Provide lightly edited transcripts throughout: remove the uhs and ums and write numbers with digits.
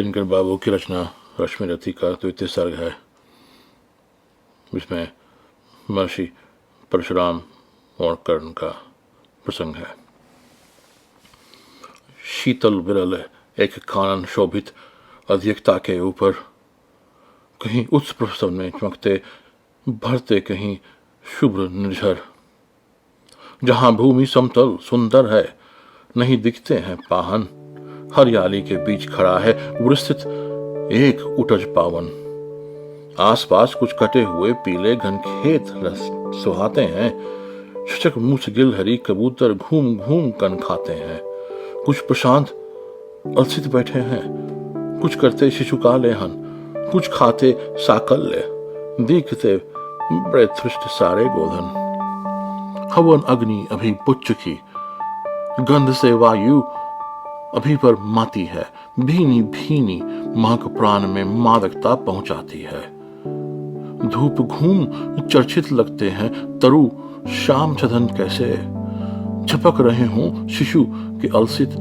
दिनकर बाबू की रचना रश्मिरथी का द्वितीय सर्ग है। इसमें महर्षि परशुराम और कर्ण का प्रसंग है। शीतल विरल एक कानन शोभित अधिकता के ऊपर कहीं उच्च प्रसव में चमकते भरते, कहीं शुभ्र निर्झर, जहां भूमि समतल सुंदर है, नहीं दिखते हैं पाहन, हरियाली के बीच खड़ा है विस्तृत एक उटज पावन। आसपास कुछ कटे हुए पीले घन खेत सुहाते हैं, शचक मूछ गिलहरी कबूतर घूम घूम कन खाते हैं। कुछ प्रशांत अलसित बैठे हैं, कुछ करते शिशु का लेहन, कुछ खाते साकल्य, दिखते बड़े थृष्ट सारे गोधन। हवन अग्नि अभी बुझ चुकी, गंध से वायु अभी पर माती है, भीनी भीनी महक प्राण में मादकता पहुंचाती है। धूप घूम चर्चित लगते हैं तरु शाम छदन कैसे, झपक रहे हों शिशु के अलसित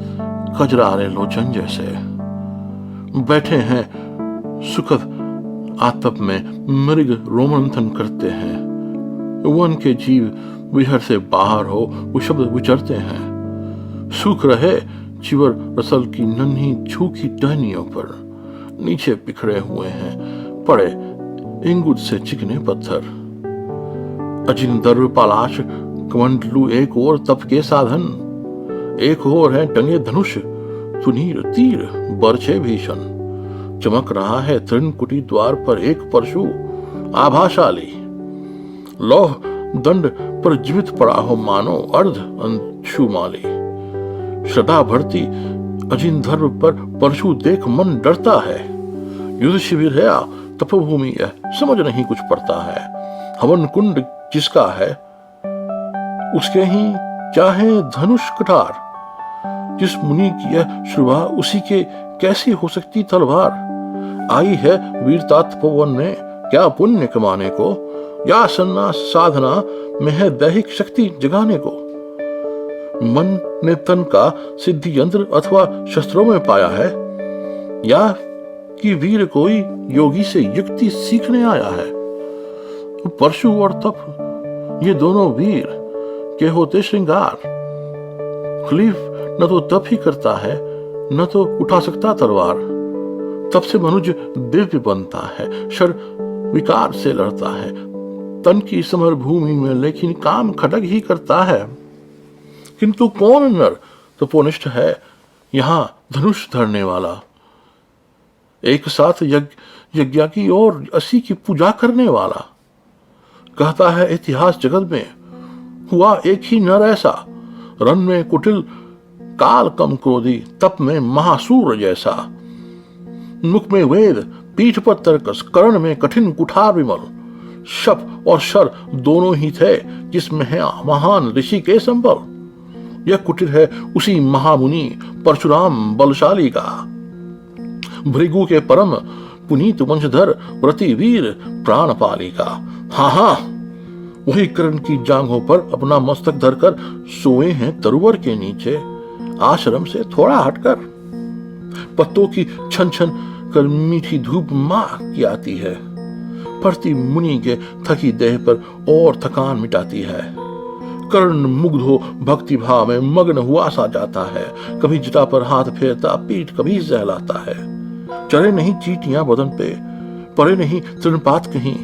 कजरारे लोचन जैसे। बैठे हैं सुखद आतप में मृग रोमंथन करते हैं, वन के जीव विहर से बाहर हो वो शब्द विचरते हैं। सूख रहे चिवर रसल की नन्ही झूठी टहनियों पर नीचे बिखरे हुए हैं पड़े इंगुट से चिकने पत्थर। अजिन दर्व पालाश कमंडलू एक और तप के साधन, एक और है टंगे धनुष तुनीर तीर बरछे भीषण। चमक रहा है तृणकुटी द्वार पर एक परशु आभाशाली, लौह दंड पर जीवित पड़ा हो मानो अर्ध अंशुमाली। श्रद्धा भरती अजिन धर्म पर परशु देख मन डरता है, युद्ध शिविर है तपोभूमि है समझ नहीं कुछ पड़ता है। हवन कुंड जिसका है उसके ही चाहे धनुष कटार, जिस मुनि की यह शुभा उसी के कैसी हो सकती तलवार। आई है वीरता तपोवन में क्या पुण्य कमाने को, या सन्ना साधना में है दैहिक शक्ति जगाने को। मन ने तन का सिद्धि यंत्र अथवा शस्त्रों में पाया है, या कि वीर कोई योगी से युक्ति सीखने आया है। परशु और तप ये दोनों वीर के होते श्रृंगार। खलीफ न तो तप ही करता है न तो उठा सकता तलवार। तप से मनुष्य दिव्य बनता है, शर विकार से लड़ता है, तन की समर भूमि में लेकिन काम खटक ही करता है। किंतु कौन नर तपोनिष्ठ है यहां धनुष धरने वाला, एक साथ यज्ञ की और असी की पूजा करने वाला। कहता है इतिहास जगत में हुआ एक ही नर ऐसा, रन में कुटिल काल कम क्रोधी, तप में महासूर जैसा। मुख में वेद पीठ पर तर्कस, कर्ण में कठिन कुठार विमल। शप और शर दोनों ही थे जिसमें है महान ऋषि के संबल। यह कुटिर है उसी महामुनि परशुराम बलशाली का, भृगु के परम पुनीत वंशधर व्रतिवीर प्राणपाली का। हाँ, वही कर्ण की जांघों पर अपना मस्तक धरकर सोए हैं तरुवर के नीचे, आश्रम से थोड़ा हटकर। पत्तों की छन छन कर मीठी धूप मां की आती है, पड़ती मुनि के थकी देह पर और थकान मिटाती है। कर्ण मुग्ध हो भक्ति भाव में मग्न हुआ सा जाता है, कभी जटा पर हाथ फेरता पीठ कभी सहलाता है। चढ़े नहीं चीटियां बदन पे, पड़े नहीं तृणपात कहीं।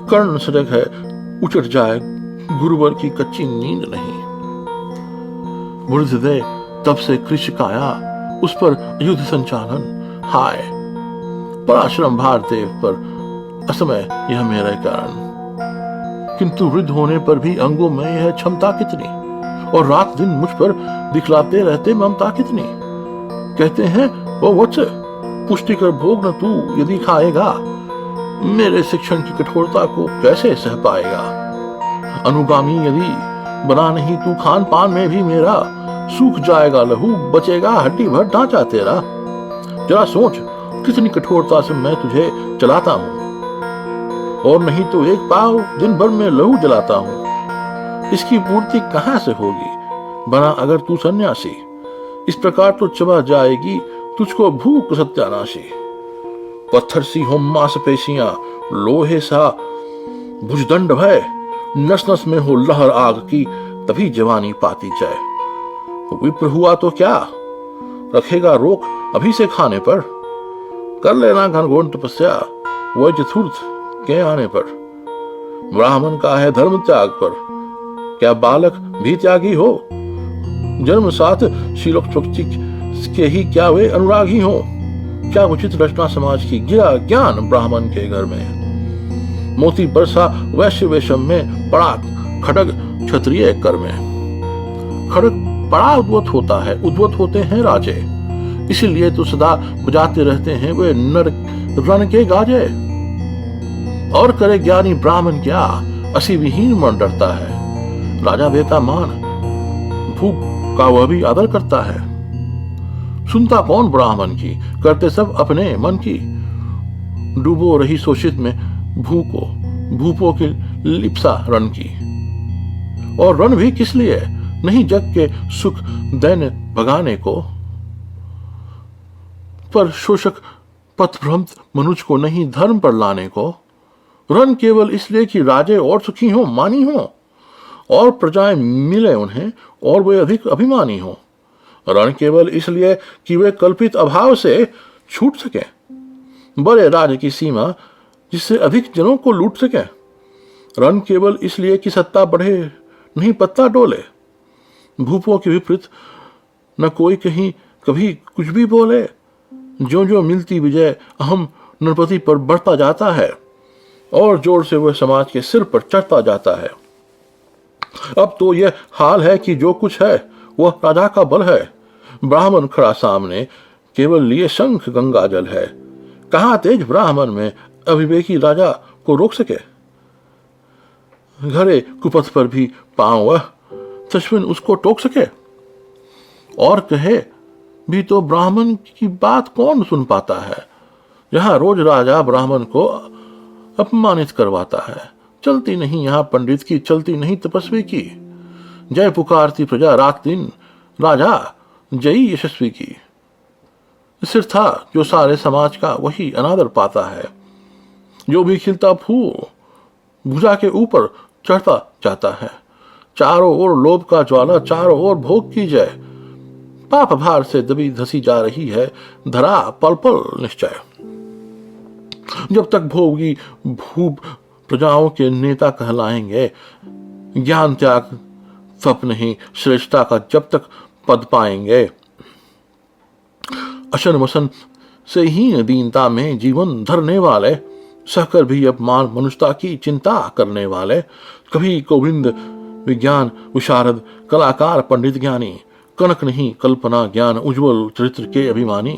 कर्ण सजग है उचट जाए गुरुवर की कच्ची नींद नहीं। वृद्धदय तब से कृष काया, उस पर युद्ध संचालन। हाय पराश्रम भारदेव पर असमय यह मेरा कारण। किंतु वृद्ध होने पर भी अंगों में यह क्षमता कितनी, और रात दिन मुझ पर दिखलाते रहते ममता कितनी। कहते हैं ओ वत्स पुष्टि कर भोग न तू यदि खाएगा, मेरे शिक्षण की कठोरता को कैसे सह पाएगा। अनुगामी यदि बना नहीं तू खान पान में भी मेरा, सूख जाएगा लहू बचेगा हड्डी भर ढांचा तेरा। जरा सोच कितनी कठोरता से मैं तुझे चलाता हूं, और नहीं तो एक पाव दिन भर में लहू जलाता हूं। इसकी पूर्ति कहां से होगी बना अगर तू सन्यासी। इस प्रकार तो चबा जाएगी तुझको भूख सत्यानाशी। पत्थर सी हो मांसपेशियां, लोहे सा भुजदंड भय, नस नस में हो लहर आग की, तभी जवानी पाती जाए। विप्र हुआ तो क्या, रखेगा रोक अभी से खाने पर। कर लेना घनघोर तपस्या, वह चतुर्थ के आने पर। ब्राह्मण का है धर्म त्याग पर, क्या बालक भी त्यागी हो। जन्म साथ शीलोक के ही क्या वे अनुरागी हो। क्या उचित रचना समाज की, गिरा ज्ञान ब्राह्मण के घर में। मोती बरसा वैश्य वेशम में, पड़ा खड़ग क्षत्रिय कर में। खड़ग बड़ा उद्वत होता है, उद्वत होते हैं राजे, इसीलिए तो सदा बजाते रहते हैं वे नर रण के गाजे। और करे ज्ञानी ब्राह्मण क्या, असी विहीन मन डरता है। राजा देता मान, भूख का वह भी आदर करता है। सुनता कौन ब्राह्मण की, करते सब अपने मन की। डूबो रही शोषित में भूपों की लिप्सा रण की। और रण भी किस लिए, नहीं जग के सुख दैन्य भगाने को। पर शोषक पथभ्रष्ट मनुष्य को नहीं धर्म पर लाने को। रण केवल इसलिए कि राजे और सुखी हों, मानी हों, और प्रजाएं मिले उन्हें, और वे अधिक अभिमानी हों। रण केवल इसलिए कि वे कल्पित अभाव से छूट सके, बड़े राज्य की सीमा जिससे अधिक जनों को लूट सके। रण केवल इसलिए कि सत्ता बढ़े, नहीं पत्ता डोले। भूपों के विपरीत न कोई कहीं कभी कुछ भी बोले। जो जो मिलती विजय अहम नरपति पर बढ़ता जाता है, और जोर से वह समाज के सिर पर चढ़ता जाता है। अब तो यह हाल है कि जो कुछ है वह राजा का बल है। ब्राह्मण खड़ा सामने, केवल लिए शंख गंगा जल है। कहां तेज ब्राह्मण में अविवेकी राजा को रोक सके। घरे कुपथ पर भी पांव वह, तश्विन उसको टोक सके। और कहे भी तो ब्राह्मण की बात कौन सुन पाता है। जहां रोज राजा ब्राह्मण को अपमानित करवाता है। चलती नहीं यहाँ पंडित की, चलती नहीं तपस्वी की। जय पुकारती प्रजा रात दिन, राजा जयी यशस्वी की। सिर था जो सारे समाज का, वही अनादर पाता है। जो भी खिलता फूल भुजा के ऊपर चढ़ता जाता है। चारों ओर लोभ का ज्वाला, चारों ओर भोग की जय। पाप भार से दबी धसी जा रही है धरा पल पल निश्चय। जब तक भोगी भूप प्रजाओं के नेता कहलाएंगे, ज्ञान त्याग तप नहीं श्रेष्ठता का जब तक पद पाएंगे। अशन वसन से हीन दीनता में जीवन धरने वाले, सहकर भी अपमान मनुष्यता की चिंता करने वाले। कभी गोविंद विज्ञान विशारद कलाकार पंडित ज्ञानी, कनक नहीं कल्पना ज्ञान उज्जवल चरित्र के अभिमानी।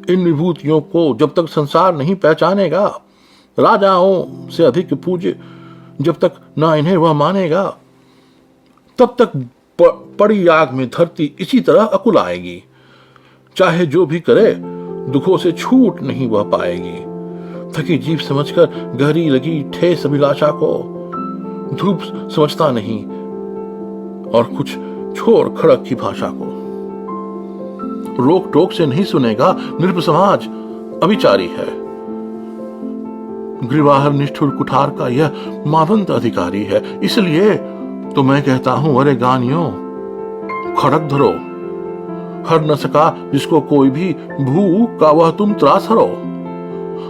इन विभूतियों को जब तक संसार नहीं पहचानेगा, राजाओं से अधिक पूज्य जब तक ना इन्हें वह मानेगा, तब तक पड़ी आग में धरती इसी तरह अकुल आएगी। चाहे जो भी करे दुखों से छूट नहीं वह पाएगी। थकी जीभ समझकर गहरी लगी ठेस अभिलाषा को, धूप समझता नहीं और कुछ छोड़ खड़क की भाषा को। रोक टोक से नहीं सुनेगा नृप समाज अविचारी है। ग्रीवाहर निष्ठुर कुठार का यह मावंत अधिकारी है। इसलिए तो मैं कहता हूं, अरे गानियों खड़क धरो, हर न सका जिसको कोई भी भू का वह तुम त्रास हरो।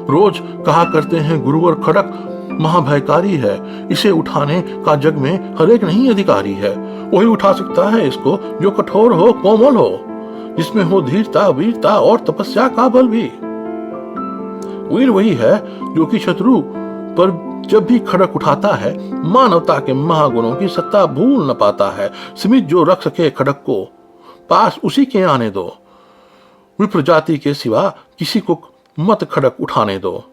रोज कहा करते हैं गुरुवर खड़क महाभयकारी है, इसे उठाने का जग में हरेक नहीं अधिकारी है। वही उठा सकता है इसको जो कठोर हो कोमल हो, जिसमें हो धीरता वीरता और तपस्या का बल भी। वीर वही है जो कि शत्रु पर जब भी खड़क उठाता है, मानवता के महागुणों की सत्ता भूल न पाता है। सीमित जो रख सके खड़क को, पास उसी के आने दो। विप्र जाति के सिवा किसी को मत खड़क उठाने दो।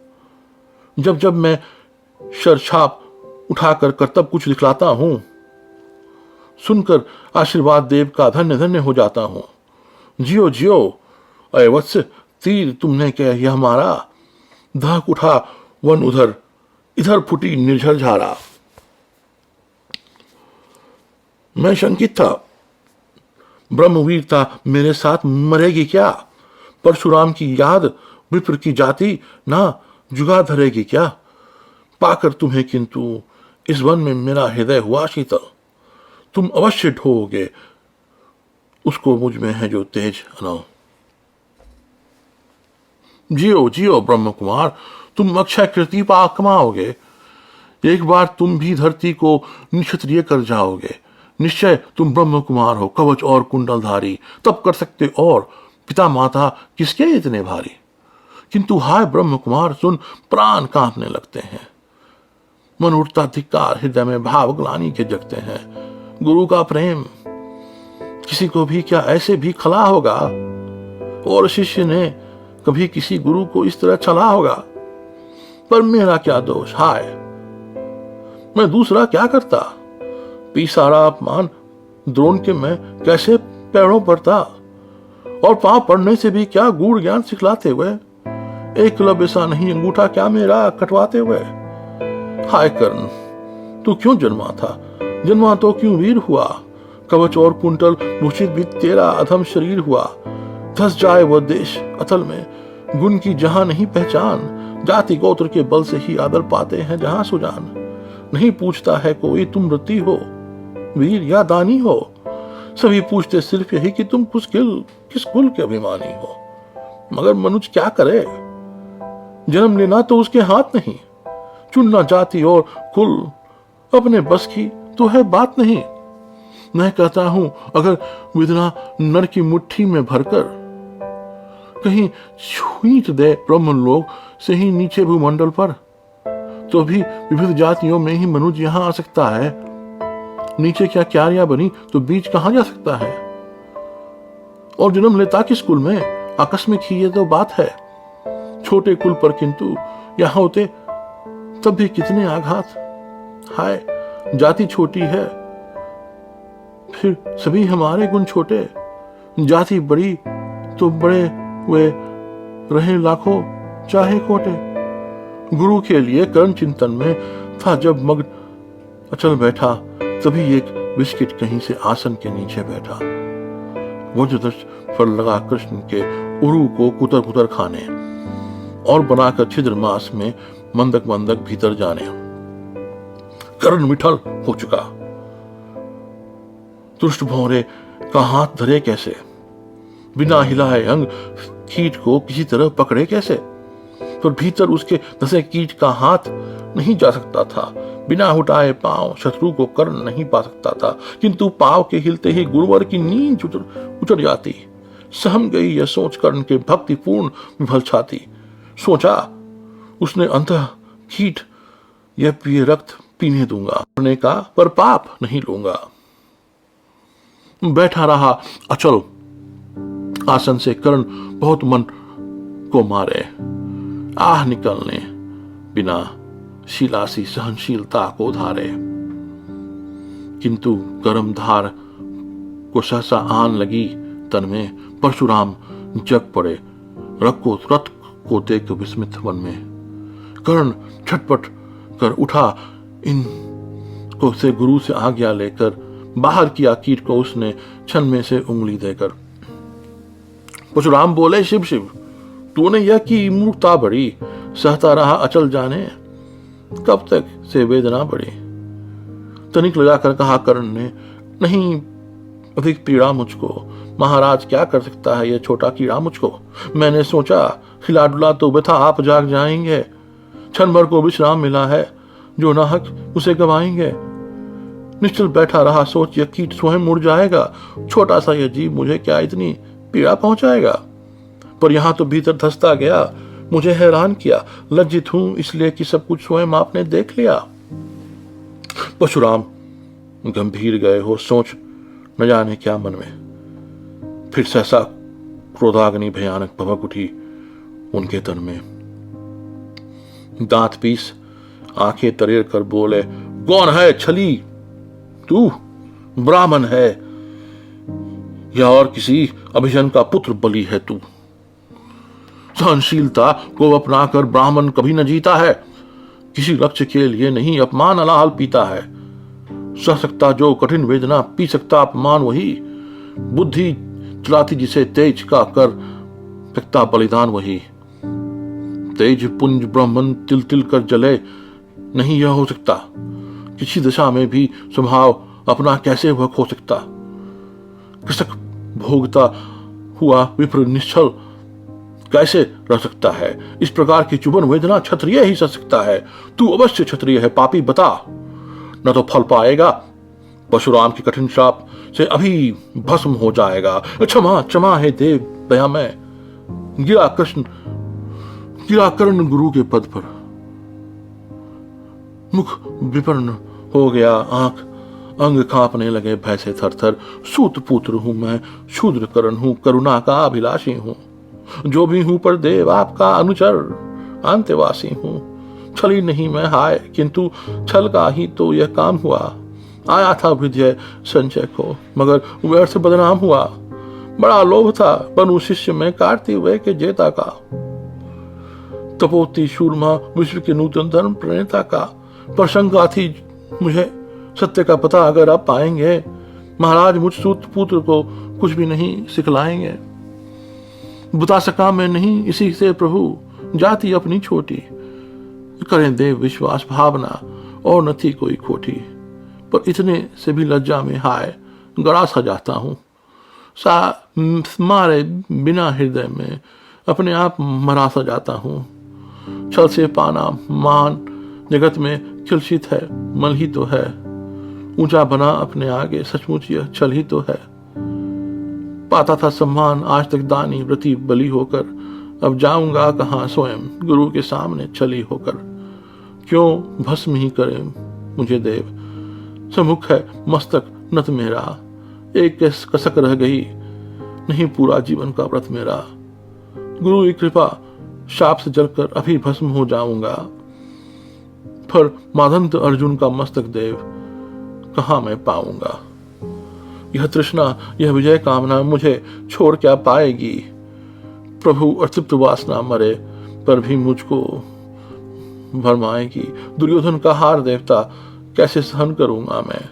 जब जब मैं शरछाप उठाकर कर्तव्य कुछ दिखलाता हूं, सुनकर आशीर्वाद देव का धन्य धन्य हो जाता हूं। जियो जियो अय वत्स, तीर तुमने कह यह मारा, धक उठा वन उधर, इधर फुटी निर्झर झारा। मैं शंकित था, ब्रह्मवीरता मेरे साथ मरेगी क्या, परशुराम की याद विप्र की जाति ना जुगा धरेगी क्या? पाकर तुम्हें किंतु इस वन में मेरा हृदय हुआ शीतल। तुम अवश्य ढोगे उसको मुझ में है जो तेज अनल। जियो जियो ब्रह्म कुमार, तुम अक्षय कृति पा कमाओगे। एक बार तुम भी धरती को निक्षत्रिय कर जाओगे। निश्चय तुम ब्रह्म कुमार हो, कवच और कुंडलधारी, तब कर सकते और पिता माता किसके इतने भारी। किंतु हाय ब्रह्म कुमार सुन, प्राण कांपने लगते हैं। मन उठता धिक्कार, हृदय में भाव ग्लानि के जगते हैं। गुरु का प्रेम किसी को भी क्या ऐसे भी खला होगा? और शिष्य ने कभी किसी गुरु को इस तरह चला होगा? पर मेरा क्या दोष, हाय मैं दूसरा क्या करता? पी सारा अपमान द्रोण के मैं कैसे पैरों पड़ता। और पांव पड़ने से भी क्या गूढ़ ज्ञान सिखलाते हुए। एक क्लब सा नहीं अंगूठा क्या मेरा कटवाते हुए। हाय कर्ण तू क्यों जन्मा था? जन्मा तो क्यों वीर हुआ? कवच और कुंटल भूषित भी तेरा अधम शरीर हुआ। धस जाए वह देश अतल में, गुण की जहां नहीं पहचान। जाति गोत्र के बल से ही आदर पाते हैं जहां सुजान। नहीं पूछता है कोई तुम रति हो, वीर या दानी हो। सभी पूछते सिर्फ यही कि तुम किस कुल के अभिमानी हो। मगर मनुष्य क्या करे? जन्म लेना तो उसके हाथ नहीं। चुनना जाति और कुल अपने बस की तो है बात नहीं। मैं कहता हूं अगर विदना नर की मुट्ठी में भरकर कहीं छींट दे ब्रह्मलोक से ही नीचे भूमंडल पर, तो भी विविध जातियों में ही मनुष्य यहां आ सकता है। नीचे क्या क्यारियां बनी तो बीच कहां जा सकता है? और जन्म लेता किस कुल में? आकस्मिक ही ये तो बात है। छोटे कुल पर किंतु यहां होते तब भी कितने आघात। हाय जाति छोटी है फिर सभी हमारे गुण छोटे। जाति बड़ी तो बड़े वे रहे लाखों चाहे कोटे। गुरु के लिए कर्ण चिंतन में था जब मग्न अचल बैठा, तभी एक बिस्किट कहीं से आसन के नीचे बैठा। वज्रदश पर लगा कृष्ण के उरु को कुतर कुतर खाने और बनाकर छिद्र मास में मंदक मंदक भीतर जाने। कर्ण विठल हो चुका, दुष्ट भौरे का हाथ धरे कैसे? बिना हिलाए अंग कीट को किसी तरह पकड़े कैसे? पर भीतर उसके धसे कीट का हाथ नहीं जा सकता था। बिना उठाए पांव शत्रु को कर्ण नहीं पा सकता था। किंतु पांव के हिलते ही गुरुवर की नींद उतर जाती। सहम गई यह सोच कर्ण के भक्तिपूर्ण विफल छाती। सोचा उसने अंतः कीट यह पिए रक्त पीने दूंगा, मरने का पर पाप नहीं लूंगा। बैठा रहा अचल आसन से कर्ण बहुत मन को मारे। आह निकलने बिना शिलासी सहनशीलता को धारे। किंतु गर्म धार को सहसा आन लगी तन में। परशुराम जग पड़े रथ को देख विस्मित वन में। कर्ण छटपट कर उठा, इन को से गुरु से आज्ञा लेकर बाहर किया कीट को उसने छन में से उंगली देकर। परशुराम बोले शिव शिव तूने यह की मूर्खता बड़ी। सहता रहा अचल जाने कब तक से वेदना बढ़ी। तनिक लगाकर कहा कर्ण ने, नहीं अधिक पीड़ा मुझको। महाराज क्या कर सकता है यह छोटा कीड़ा मुझको। मैंने सोचा खिला डुला तो व्यथा आप जाग जाएंगे। क्षण भर को विश्राम मिला है, जो नाहक उसे गवाएंगे। निश्चल बैठा रहा सोच, यह कीट स्वयं मुड़ जाएगा। छोटा सा यह जीव मुझे क्या इतनी पीड़ा पहुंचाएगा। पर यहां तो भीतर धसता गया, मुझे हैरान किया। लज्जित हूं इसलिए कि सब कुछ स्वयं आपने देख लिया। परशुराम गंभीर गए हो सोच न जाने क्या मन में। फिर सहसा क्रोधाग्नि भयानक भभक उठी उनके तन में। दांत पीस आंखें तरेर कर बोले, कौन है छली तू? ब्राह्मण है या और किसी अभिजन का पुत्र बलि है तू? सहनशीलता को अपना कर ब्राह्मण कभी न जीता है। किसी लक्ष्य के लिए नहीं अपमान अलाहल पीता है। सह सकता जो कठिन वेदना, पी सकता अपमान वही। बुद्धि चलाती जिसे तेज का कर व्यक्ता बलिदान वही। तेज पुंज ब्रह्मन तिल तिल कर जले, नहीं यह हो सकता। किसी दशा में भी स्वभाव अपना कैसे वह खो सकता। कृषक भोगता हुआ विप्र निश्चल कैसे रह सकता है। इस प्रकार की चुभन वेदना क्षत्रिय ही सह सकता है। तू अवश्य क्षत्रिय है पापी, बता, न तो फल पाएगा, परशुराम की कठिन श्राप से अभी भस्म हो जाएगा। क्षमा क्षमा है देव, दया में गिरा कर्ण गुरु के पद पर। मुख विपर्ण हो गया, आंख अंग कांपने लगे भय से थर थर। सूत पुत्र हूं मैं, शूद्र करण हूं, करुणा का अभिलाषी हूं। जो भी हूं पर देव आपका अनुचर, अंत्यवासी हूं। छली नहीं मैं हाय, किंतु छल का ही तो यह काम हुआ। आया था विजय संचय को, मगर व्यर्थ बदनाम हुआ। बड़ा लोभ था बनु शिष्य में कार्तिवेय के जेता का। तपोती शूरमा विश्व के नूतन धर्म प्रणेता का। पर शंका थी मुझे सत्य का पता अगर आप पाएंगे, महाराज मुझ सूत पुत्र को कुछ भी नहीं सिखलाएंगे। बता सका मैं नहीं इसी से प्रभु, जाति अपनी छोटी। करें देव विश्वास भावना, और न थी कोई खोटी। पर इतने से भी लज्जा में हाय गड़ा सा जाता हूँ। मारे बिना हृदय में अपने आप मरा सा जाता हूँ। छल से पाना मान जगत में खिलशित है, मल ही तो है। ऊंचा बना अपने आगे, सचमुच यह छल ही तो है। पाता था सम्मान आज तक दानी व्रती बली होकर, अब जाऊंगा कहाँ स्वयं गुरु के सामने छली होकर। क्यों भस्म ही करे मुझे देव, सम्मुख है मस्तक नत मेरा। एक कसक रह गई, नहीं पूरा जीवन का व्रत मेरा। गुरु की कृपा शाप से जलकर अभी भस्म हो जाऊंगा। पर माधंत अर्जुन का मस्तक देव कहाँ मैं पाऊंगा। यह तृष्णा यह विजय कामना मुझे छोड़ क्या पाएगी। प्रभु अतृप्त वासना मरे पर भी मुझको भरमाएगी। दुर्योधन का हार देवता कैसे सहन करूंगा मैं।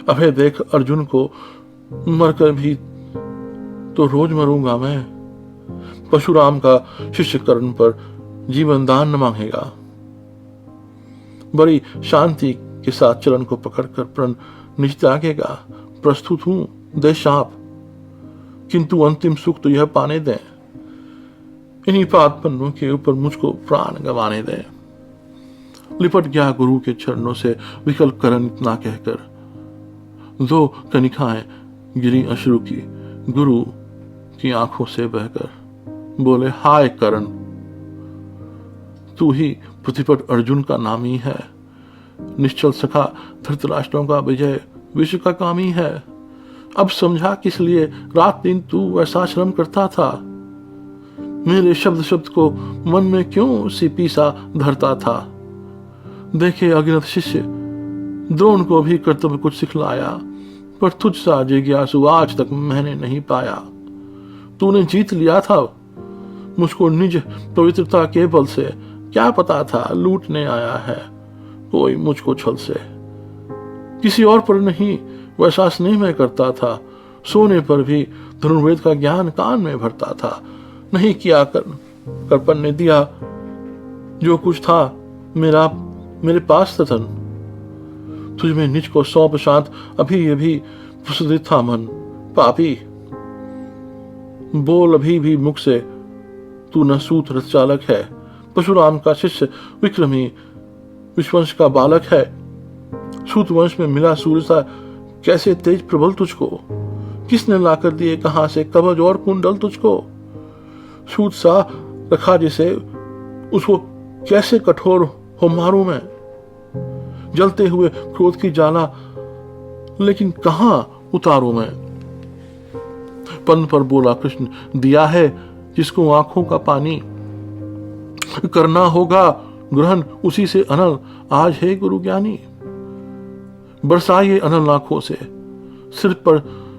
अभय देख अर्जुन को मरकर भी तो रोज मरूंगा मैं। परशुराम का शिष्य कर्ण पर जीवन दान न मांगेगा। बड़ी शांति के साथ चरण को पकड़कर प्रण निज त्यागेगा। प्रस्तुत हूं दे शाप, किंतु अंतिम सुख तो यह पाने दें। इन्हीं पाद पन्नों के ऊपर मुझको प्राण गंवाने दें। लिपट गया गुरु के चरणों से विकल करण इतना कहकर। दो कनिकाएं गिरी अश्रु की गुरु की आंखों से बहकर। बोले हाय करण, तू ही प्रतिपट अर्जुन का नामी है। निश्चल सखा धृतराष्ट्रों का विजय विश्व का कामी है। अब समझा किस लिए रात दिन तू ऐसा श्रम करता था। मेरे शब्द शब्द को मन में क्यों सीपी सा धरता था। देखे अज्ञात शिष्य द्रोण को भी कर्तव्य कुछ सिखलाया, पर तुझ सा जिज्ञासु आज तक मैंने नहीं पाया। तूने जीत लिया था मुझको निज पवित्रता के बल से। क्या पता था लूटने आया है कोई मुझको छल से। किसी और पर नहीं वैसा स्नेह मैं करता था। सोने पर भी धनुर्वेद का ज्ञान कान में भरता था। नहीं किया करपन ने दिया जो कुछ था मेरे पास तथन। तुझ में निज को सौंप शांत अभी अभी प्रसुदित था मन। पापी बोल अभी भी मुख से, तू न सूत रथ चालक है। परशुराम का शिष्य विक्रमी विश्ववंश का बालक है। सूत वंश में मिला सूर्य सा कैसे तेज प्रबल तुझको। किसने लाकर दिए कहां से कवच और कुंडल तुझको। सूत सा रखा जिसे उसको कैसे कठोर हो मारूं मैं। जलते हुए क्रोध की ज्वाला लेकिन कहां उतारूं मैं। पन पर बोला कृष्ण, दिया है जिसको आंखों का पानी। करना होगा ग्रहण उसी से अनल, आज है गुरु ज्ञानी। बरसाइए अनल आंखों से, सिर पर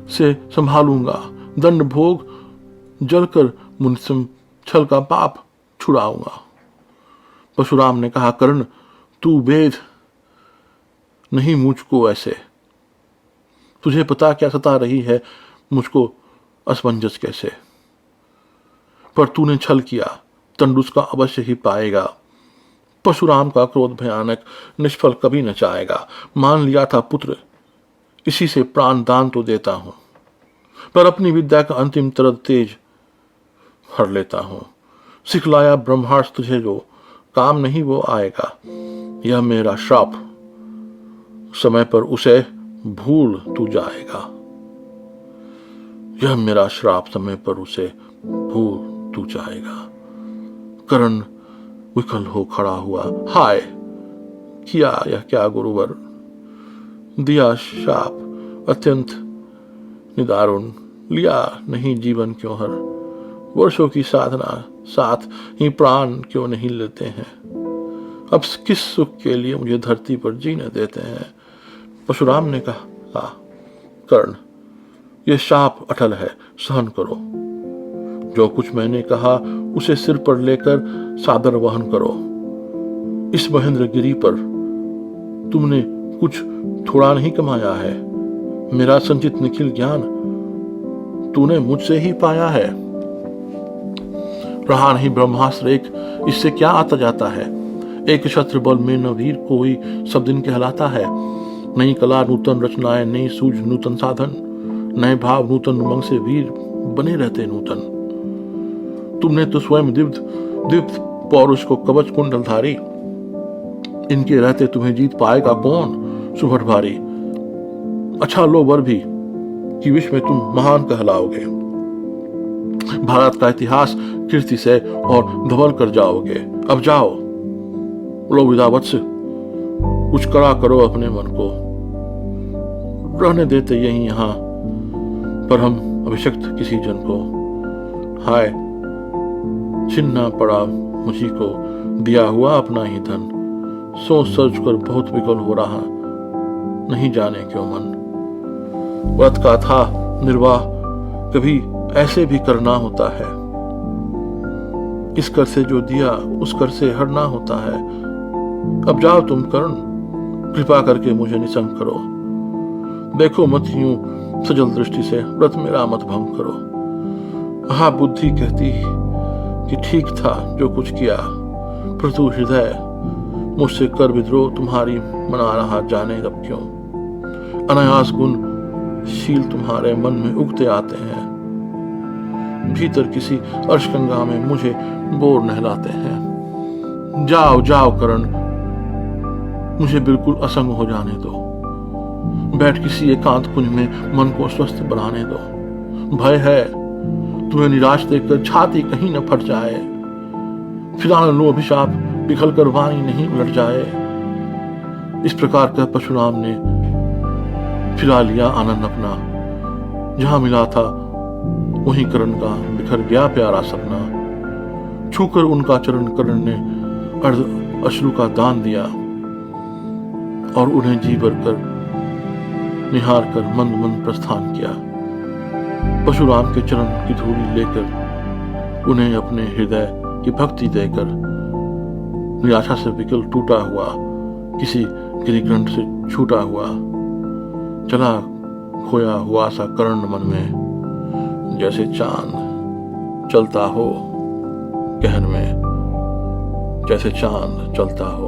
से संभालूंगा। दंड भोग जलकर मुनिसम छल का पाप छुड़ाऊंगा। परशुराम ने कहा, कर्ण तू वेद नहीं मुझको ऐसे। तुझे पता क्या सता रही है मुझको असमंजस कैसे। पर तूने छल किया, दंड उसका अवश्य ही पाएगा। परशुराम का क्रोध भयानक, निष्फल कभी न जाएगा। मान लिया था पुत्र, इसी से प्राण दान तो देता हूं, पर अपनी विद्या का अंतिम तरद तेज हर लेता हूं। सिखलाया ब्रह्मास्त्र तुझे जो काम नहीं वो आएगा। यह मेरा श्राप, समय पर उसे भूल तू जाएगा। यह मेरा श्राप, समय पर उसे भूल तू जाएगा। कर्ण विकल हो खड़ा हुआ। हाय, किया यह क्या गुरुवर, दिया शाप अत्यंत निदारुण, लिया नहीं जीवन क्यों हर। वर्षों की साधना साथ ही प्राण क्यों नहीं लेते हैं। अब किस सुख के लिए मुझे धरती पर जीने देते हैं। परशुराम ने कहा, कर्ण यह शाप अटल है, सहन करो। जो कुछ मैंने कहा उसे सिर पर लेकर सादर वहन करो। इस महेंद्रगिरी पर तुमने कुछ थोड़ा नहीं कमाया है। मेरा संचित निखिल ज्ञान तूने मुझसे ही पाया है। रहा नहीं ब्रह्मास्त्र एक, इससे क्या आता जाता है। एक शस्त्र बल में न वीर कोई सब दिन कहलाता है। नई कला नूतन रचनाएं, नई सूझ नूतन साधन, नए भाव नूतन उमंग से वीर बने रहते नूतन। तुमने तो स्वयं दीप्त पौरुष को कवच कुंडलधारी, इनके रहते तुम्हें जीत पाएगा कौन सुभट भारी। अच्छा लो वर भी कि विश्व में तुम महान कहलाओगे। भारत का इतिहास कीर्ति से और धवल कर जाओगे। अब जाओ, लो विदा वत्स, कुछ कड़ा करो अपने मन को। रहने देते यहीं यहाँ पर हम अभिषक्त किसी जन को। हाय, छिन्ना पड़ा मुझी को दिया हुआ अपना ही धन। सोच सोच कर बहुत विकल हो रहा, नहीं जाने क्यों मन। व्रत का था निर्वाह कभी ऐसे भी करना होता है। इस कर से जो दिया उस कर से हरना होता है। अब जाओ तुम कर्ण, कृपा करके मुझे निसंग करो। देखो मत यूं सजल दृष्टि से, व्रत मेरा मत भंग करो। हाँ, बुद्धि कहती कि ठीक था जो कुछ किया, परंतु हृदय मुझसे कर विद्रोह तुम्हारी मना रहा, जाने अब क्यों। अनायास गुण शील तुम्हारे मन में उगते आते हैं। भीतर किसी अर्शगंगा में मुझे बोर नहलाते हैं। जाओ जाओ कर्ण, मुझे बिल्कुल असंग हो जाने दो। बैठ किसी एकांत कुंज में मन को स्वस्थ बनाने दो। भय है तुम्हें निराश देखकर छाती कहीं न फट जाए। फिलहाल लो अभिशाप, पिघल कर वाणी नहीं उलट जाए। इस प्रकार का परशुराम ने फिरा लिया आनंद अपना। जहां मिला था वहीं कर्ण का बिखर गया प्यारा सपना। छूकर उनका चरण कर्ण ने अर्ध अश्रु का दान दिया और उन्हें जी भर कर निहार कर मंद मंद प्रस्थान किया। परशुराम के चरण की धूली लेकर उन्हें अपने हृदय की भक्ति देकर निराशा से विकल टूटा हुआ, किसी गिरिग्रंथ से छूटा हुआ चला खोया हुआ सा कर्ण मन में, जैसे चांद चलता हो गहन में, जैसे चांद चलता हो